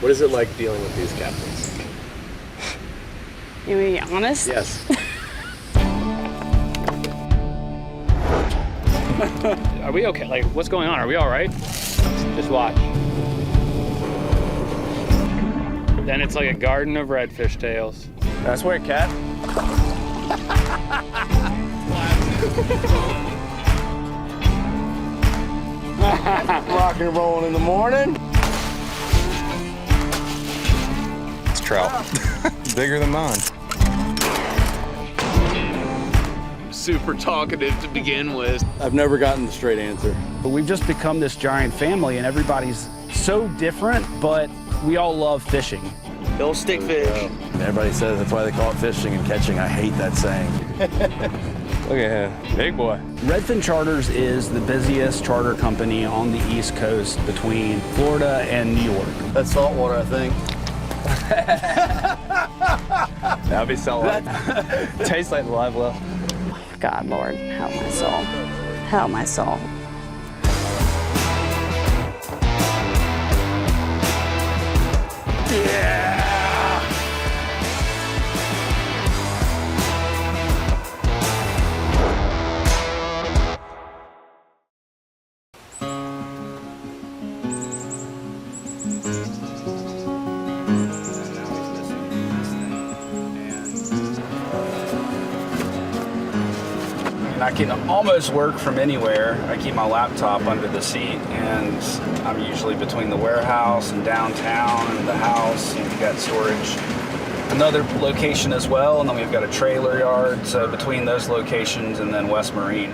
What is it like dealing with these captains? You want me to be honest? Yes. Are we okay? Like, what's going on? Are we all right? Just watch. Then it's like a garden of redfish tails. That's where, cat. Rock and rolling in the morning. It's trout. Bigger than mine. Super talkative to begin with. I've never gotten the straight answer. But we've just become this giant family, and everybody's so different, but we all love fishing. Don't stick fish. Everybody says that's why they call it fishing and catching. I hate that saying. Look at him, big boy. Redfin Charters is the busiest charter company on the East Coast between Florida and New York. That's saltwater, I think. That'd be saltwater. Tastes like the live well. God, Lord, help my soul. Help my soul. And I can almost work from anywhere. I keep my laptop under the seat, and I'm usually between the warehouse and downtown and the house, and we've got storage. Another location as well, and then we've got a trailer yard, so between those locations and then West Marine.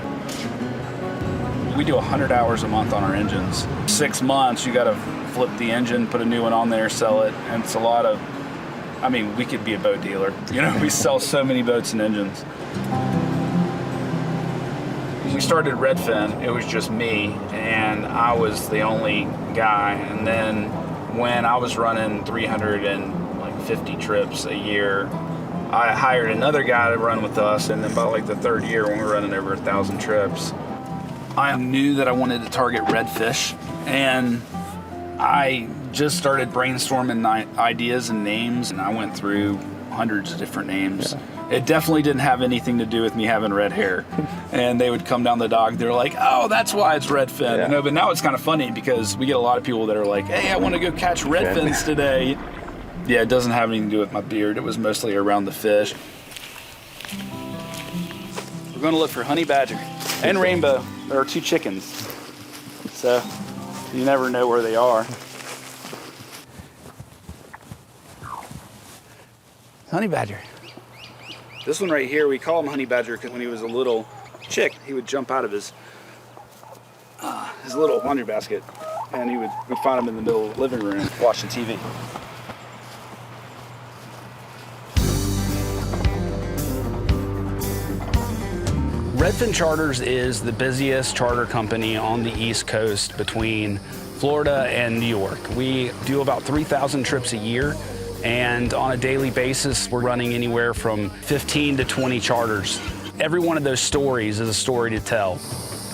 We do 100 hours a month on our engines. 6 months, you gotta flip the engine, put a new one on there, sell it, and it's a lot of, I mean, we could be a boat dealer. You know, we sell so many boats and engines. We started Redfin, it was just me, and I was the only guy. And then when I was running 350 trips a year, I hired another guy to run with us, and then about like the third year when we were running over 1,000 trips, I knew that I wanted to target redfish, and I just started brainstorming ideas and names, and I went through hundreds of different names. Yeah. It definitely didn't have anything to do with me having red hair. And they would come down the dock, they're like, oh, that's why it's redfin. Yeah. You know, but now it's kind of funny because we get a lot of people that are like, hey, I want to go catch redfins today. Yeah, it doesn't have anything to do with my beard. It was mostly around the fish. We're going to look for honey badger and rainbow. There are 2 chickens. So you never know where they are. Honey badger. This one right here, we call him honey badger because when he was a little chick, he would jump out of his little laundry basket, and we'd find him in the middle of the living room watching TV. Redfin Charters is the busiest charter company on the East Coast between Florida and New York. We do about 3,000 trips a year. And on a daily basis, we're running anywhere from 15 to 20 charters. Every one of those stories is a story to tell.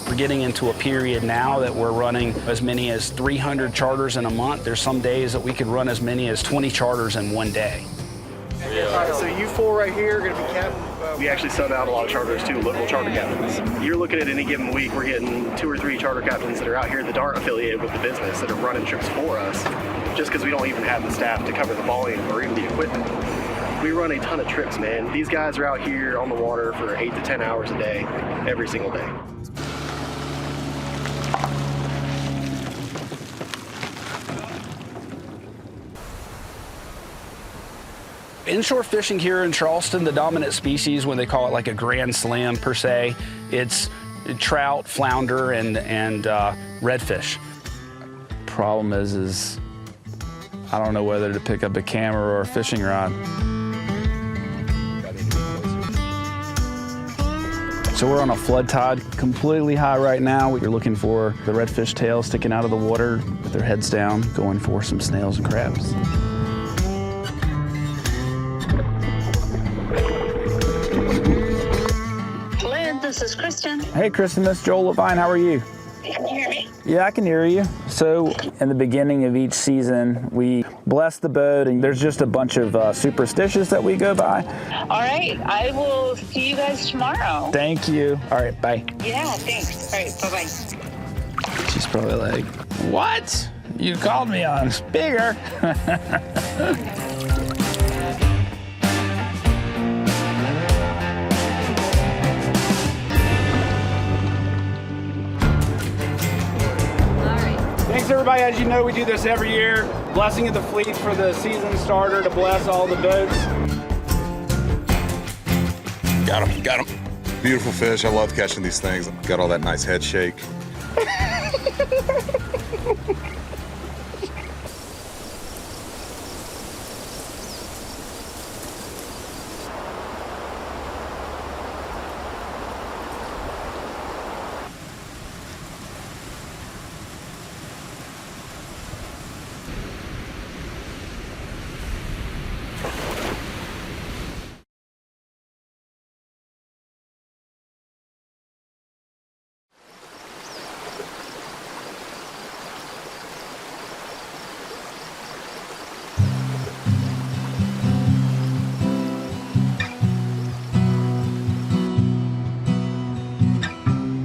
We're getting into a period now that we're running as many as 300 charters in a month. There's some days that we could run as many as 20 charters in one day. So you 4 right here are going to be captain? We actually sub out a lot of charters too, local charter captains. You're looking at any given week, we're getting 2 or 3 charter captains that are out here that aren't affiliated with the business that are running trips for us, just because we don't even have the staff to cover the volume or even the equipment. We run a ton of trips, man. These guys are out here on the water for 8 to 10 hours a day, every single day. Inshore fishing here in Charleston, the dominant species, when they call it like a grand slam per se, it's trout, flounder, and redfish. Problem is I don't know whether to pick up a camera or a fishing rod. So we're on a flood tide, completely high right now. You're looking for the redfish tail sticking out of the water with their heads down, going for some snails and crabs. Hello, this is Kristen. Hey Kristen, this is Joel Levine, how are you? Can you hear me? Yeah, I can hear you. So in the beginning of each season, we bless the boat, and there's just a bunch of superstitions that we go by. All right, I will see you guys tomorrow. Thank you. All right, bye. Yeah, thanks. All right, bye-bye. She's probably like, what? You called me on speaker. Thanks everybody. As you know, we do this every year. Blessing of the fleet for the season starter to bless all the boats. Got him. Beautiful fish. I love catching these things. Got all that nice head shake.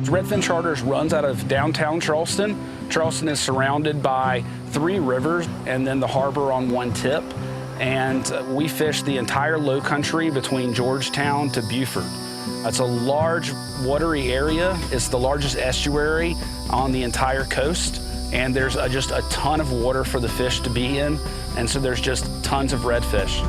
Redfin Charters runs out of downtown Charleston. Charleston is surrounded by 3 rivers and then the harbor on one tip. And we fish the entire low country between Georgetown to Beaufort. It's a large watery area. It's the largest estuary on the entire coast. And there's just a ton of water for the fish to be in. And so there's just tons of redfish.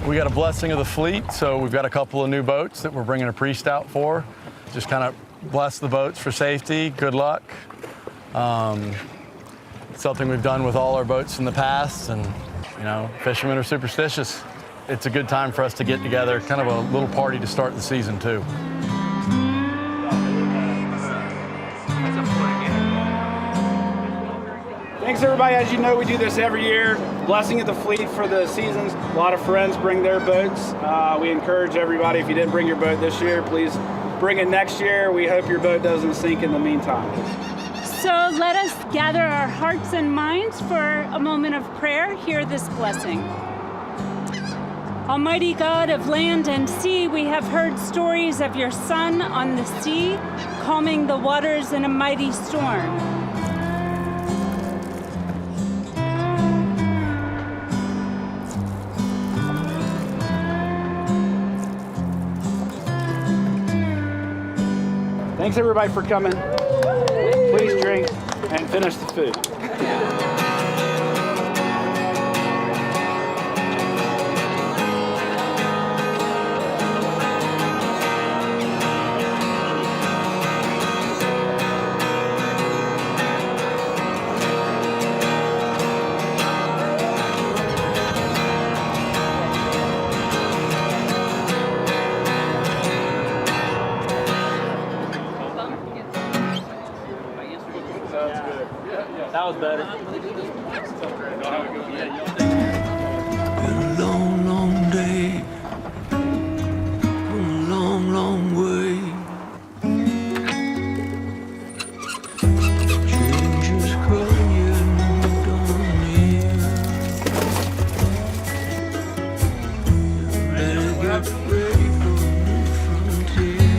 We got a blessing of the fleet, so we've got a couple of new boats that we're bringing a priest out for. Just kind of bless the boats for safety, good luck. It's something we've done with all our boats in the past, and you know, fishermen are superstitious. It's a good time for us to get together, kind of a little party to start the season too. Thanks everybody. As you know, we do this every year. Blessing of the fleet for the seasons. A lot of friends bring their boats. We encourage everybody, if you didn't bring your boat this year, please bring it next year. We hope your boat doesn't sink in the meantime. So let us gather our hearts and minds for a moment of prayer. Hear this blessing. Almighty God of land and sea, we have heard stories of your Son on the sea, calming the waters in a mighty storm. Thanks everybody for coming. Please drink and finish the food. That was better. Been a long, long day, from a long, long way. Changes come, you moved on near. Better get ready for the frontier.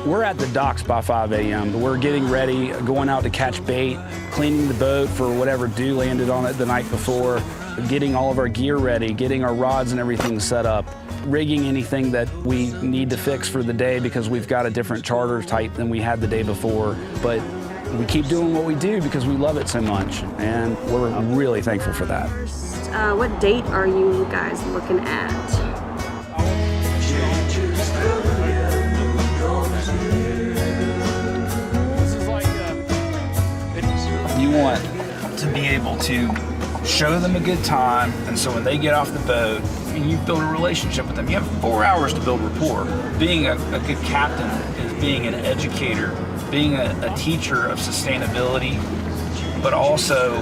We're at the docks by 5 a.m. We're getting ready, going out to catch bait, cleaning the boat for whatever dew landed on it the night before, getting all of our gear ready, getting our rods and everything set up, rigging anything that we need to fix for the day because we've got a different charter type than we had the day before. But we keep doing what we do because we love it so much, and we're really thankful for that. What date are you guys looking at? You want to be able to show them a good time, and so when they get off the boat and you build a relationship with them, you have 4 hours to build rapport. Being a good captain is being an educator, being a teacher of sustainability, but also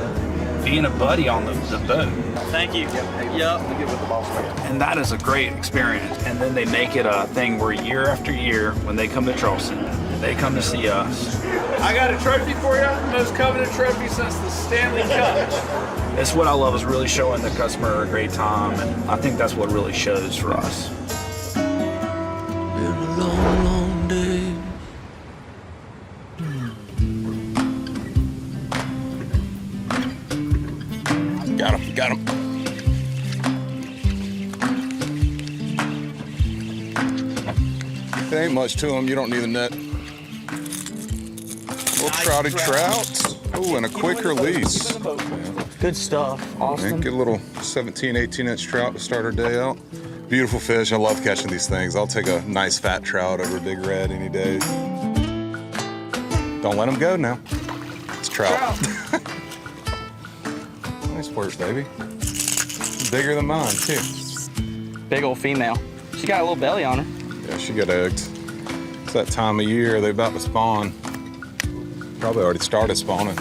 being a buddy on the boat. Thank you. Yep. And that is a great experience. And then they make it a thing where year after year, when they come to Charleston, They come to see us. I got a trophy for you, most coveted trophy since the Stanley Cup. That's what I love, is really showing the customer a great time, and I think that's what really shows for us. Been a long, long day. Got him, got him. There ain't much to them. You don't need a net. Little trouted trout. Oh, and a quick release. Good stuff. And get a little 17, 18-inch trout to start our day out. Beautiful fish. I love catching these things. I'll take a nice fat trout over a big red any day. Don't let them go now. It's trout. Nice work, baby. Bigger than mine, too. Big old female. She got a little belly on her. Yeah, she got egged. It's that time of year. They're about to spawn. Probably already started spawning.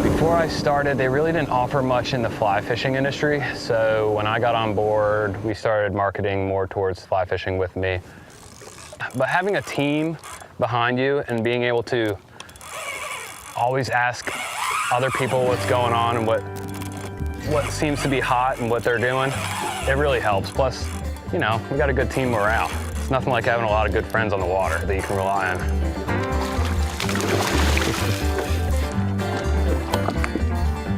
Before I started, they really didn't offer much in the fly fishing industry. So when I got on board, we started marketing more towards fly fishing with me. But having a team behind you and being able to always ask other people what's going on and what seems to be hot and what they're doing, it really helps. Plus, you know, we got a good team morale. It's nothing like having a lot of good friends on the water that you can rely on.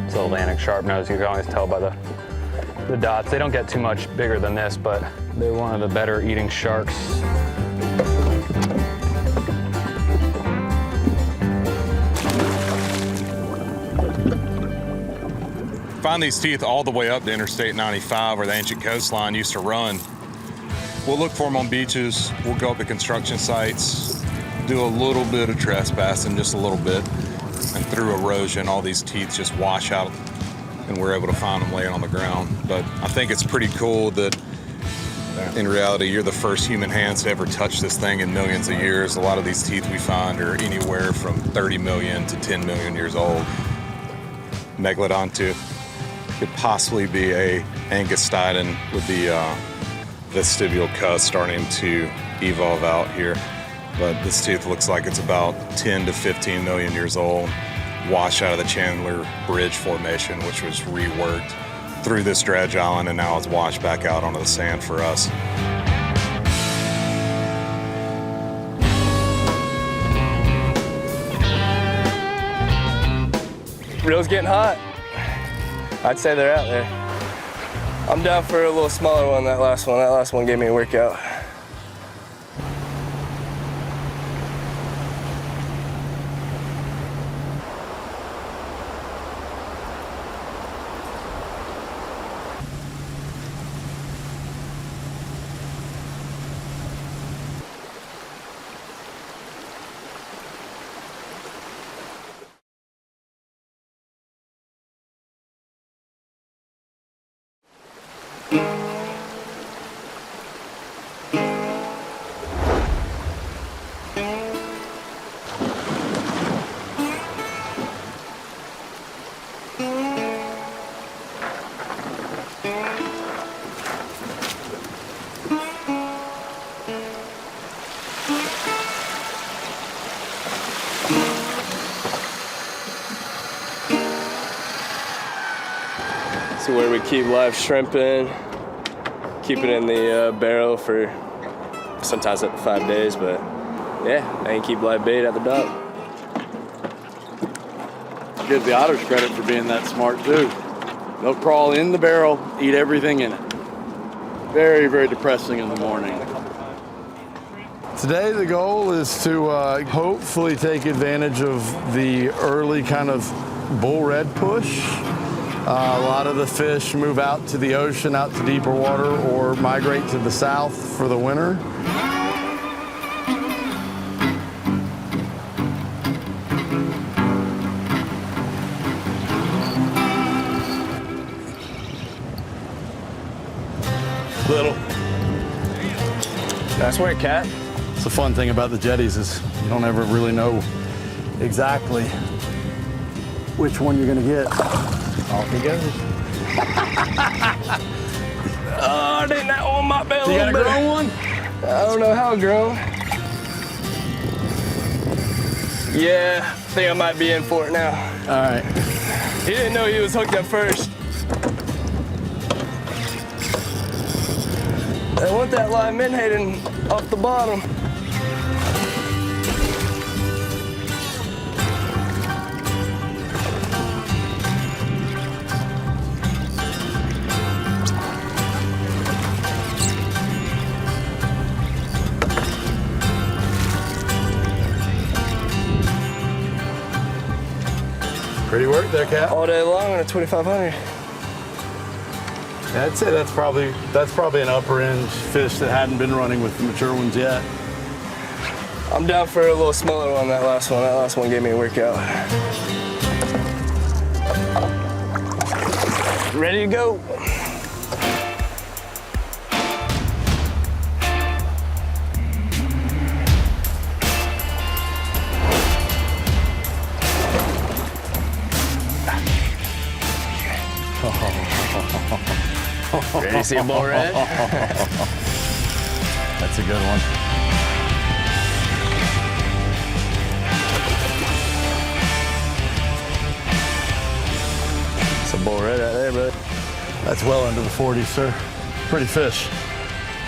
It's Atlantic sharpnose. You can always tell by the dots. They don't get too much bigger than this, but they're one of the better eating sharks. Find these teeth all the way up to Interstate 95 where the ancient coastline used to run. We'll look for them on beaches. We'll go up to construction sites, do a little bit of trespassing, just a little bit. And through erosion, all these teeth just wash out and we're able to find them laying on the ground. But I think it's pretty cool that in reality, you're the first human hands to ever touch this thing in millions of years. A lot of these teeth we find are anywhere from 30 million to 10 million years old. Megalodon tooth could possibly be a Angustidon with the vestibular cuss starting to evolve out here. But this tooth looks like it's about 10 to 15 million years old, washed out of the Chandler Bridge Formation, which was reworked through this dredge island, and now it's washed back out onto the sand for us. Reel's getting hot. I'd say they're out there. I'm down for a little smaller one, that last one. That last one gave me a workout. So where we keep live shrimp in, keep it in the barrel for sometimes up to 5 days, but yeah, they can keep live bait at the dock. Give the otters credit for being that smart too. They'll crawl in the barrel, eat everything in it. Very, very depressing in the morning. Today the goal is to hopefully take advantage of the early kind of bull red push. A lot of the fish move out to the ocean, out to deeper water, or migrate to the south for the winter. Little. That's where cat. It's the fun thing about the jetties is you don't ever really know exactly which one you're gonna get. Off he goes. Oh, didn't that on my belly? You got a grown one? I don't know how grown. Yeah, I think I might be in for it now. All right. He didn't know he was hooked up first. I want that live menhaden off the bottom. Pretty work there, Cat. All day long on a 2500. Yeah, I'd say that's probably an upper end fish that hadn't been running with the mature ones yet. I'm down for a little smaller one, that last one. That last one gave me a workout. Ready to go. Ready to see a bull red? That's a good one. It's a bull red right there, brother. That's well into the 40s, sir. Pretty fish.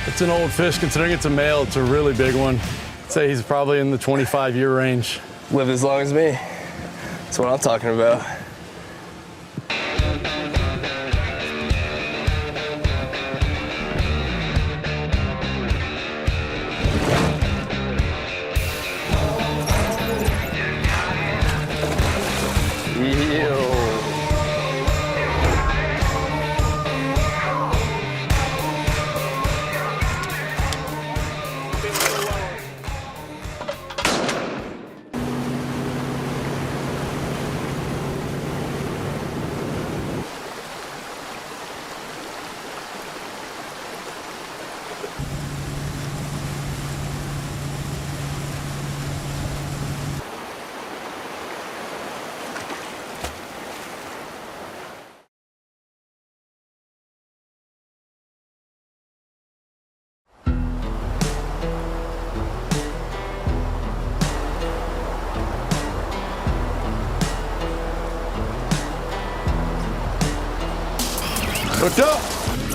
It's an old fish. Considering it's a male, it's a really big one. I'd say he's probably in the 25-year range. Lived as long as me. That's what I'm talking about. Hooked up.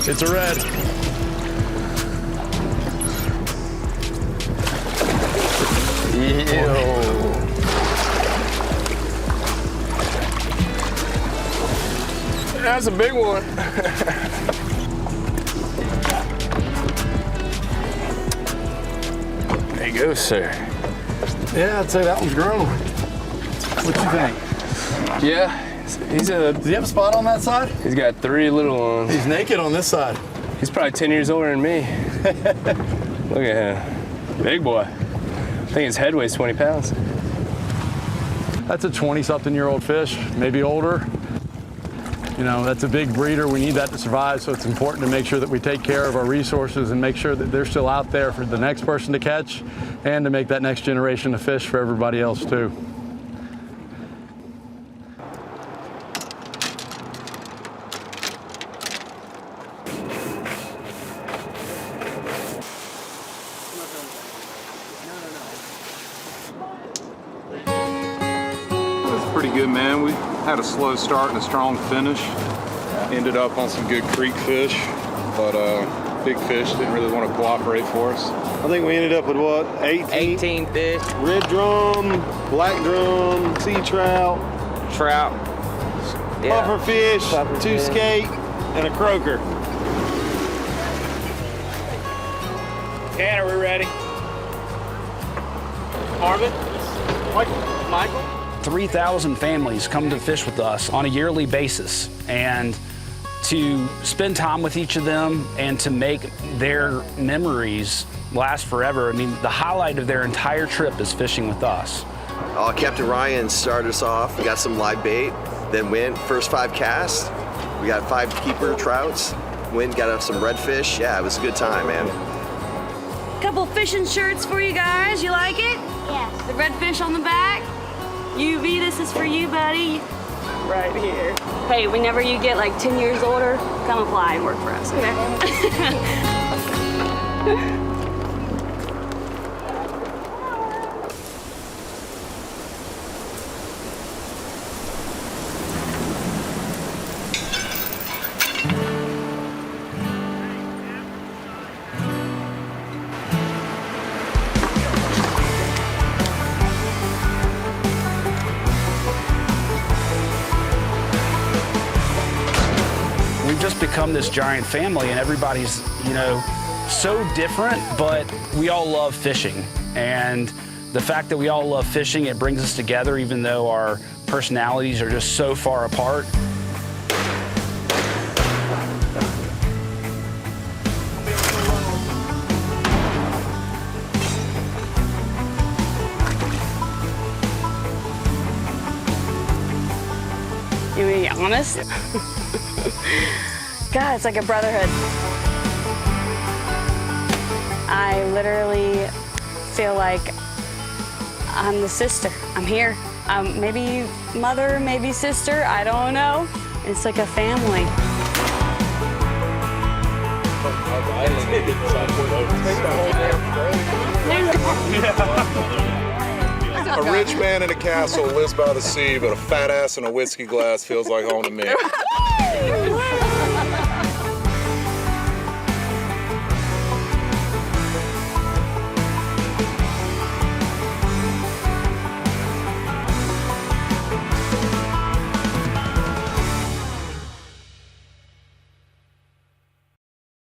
It's a red. That's a big one. There you go, sir. Yeah, I'd say that one's grown. What you think? Yeah, Does he have a spot on that side? He's got 3 little ones. He's naked on this side. He's probably 10 years older than me. Look at him. Big boy. I think his head weighs 20 pounds. That's a 20-something-year-old fish, maybe older. You know, that's a big breeder. We need that to survive, so it's important to make sure that we take care of our resources and make sure that they're still out there for the next person to catch and to make that next generation of fish for everybody else, too. Pretty good, man. We had a slow start and a strong finish. Ended up on some good creek fish, but big fish didn't really want to cooperate for us. I think we ended up with what, 18 fish. Red drum, black drum, sea trout, puffer fish, 2 skate, and a croaker. Dan, are we ready? Marvin? Michael? 3,000 families come to fish with us on a yearly basis, and to spend time with each of them and to make their memories last forever. I mean, the highlight of their entire trip is fishing with us. Captain Ryan started us off. We got some live bait, then went first 5 casts. We got 5 keeper trouts, Went and got us some redfish. Yeah, it was a good time, man. Couple fishing shirts for you guys. You like it? Yes. The redfish on the back. UV, this is for you, buddy. Right here. Hey, whenever you get like 10 years older, come apply and work for us, okay? Just become this giant family, and everybody's, you know, so different, but we all love fishing. And the fact that we all love fishing, it brings us together even though our personalities are just so far apart. You want to be honest? God, it's like a brotherhood. I literally feel like I'm the sister. I'm here. Maybe mother, maybe sister, I don't know. It's like a family. A rich man in a castle lives by the sea, but a fat ass in a whiskey glass feels like home to me.